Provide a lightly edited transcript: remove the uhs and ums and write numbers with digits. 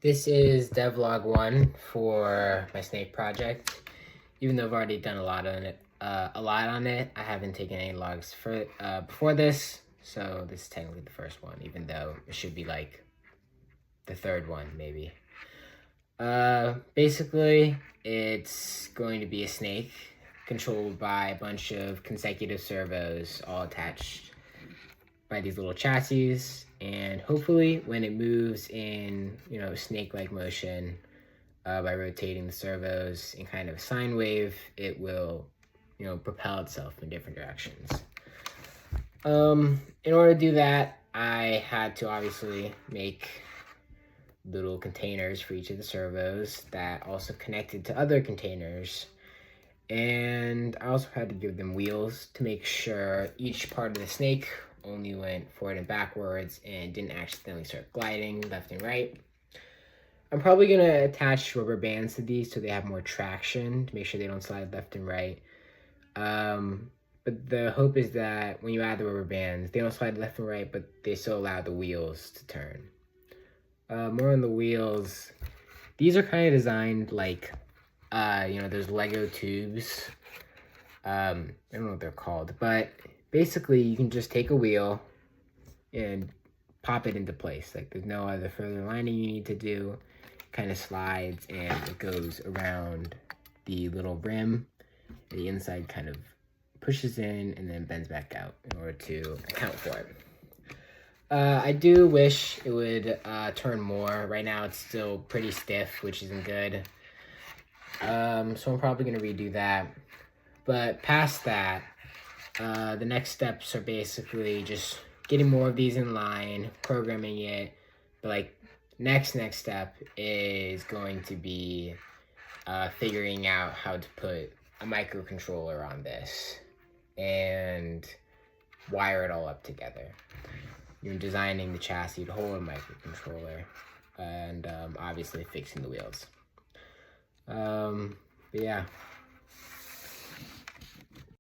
This is devlog 1 for my snake project. Even though I've already done a lot on it, I haven't taken any logs for before this, so this is technically the first one, even though it should be like the third one maybe. Basically, it's going to be a snake controlled by a bunch of consecutive servos all attached by these little chassis, and hopefully when it moves in, snake-like motion by rotating the servos in kind of a sine wave, it will, propel itself in different directions. In order to do that, I had to obviously make little containers for each of the servos that also connected to other containers. And I also had to give them wheels to make sure each part of the snake only went forward and backwards and didn't accidentally start gliding left and right. I'm probably going to attach rubber bands to these so they have more traction to make sure they don't slide left and right. But the hope is that when you add the rubber bands, they don't slide left and right, but they still allow the wheels to turn. More on the wheels. These are kind of designed like, there's Lego tubes. I don't know what they're called, but basically you can just take a wheel and pop it into place. Like there's no other further lining you need to do. It kind of slides and it goes around the little rim. The inside kind of pushes in and then bends back out in order to account for it. I do wish it would turn more. Right now it's still pretty stiff, which isn't good. So I'm probably going to redo that. But past that, the next steps are basically just getting more of these in line, programming it. But like next step is going to be figuring out how to put a microcontroller on this and wire it all up together. You're designing the chassis to hold a microcontroller and obviously fixing the wheels. But yeah.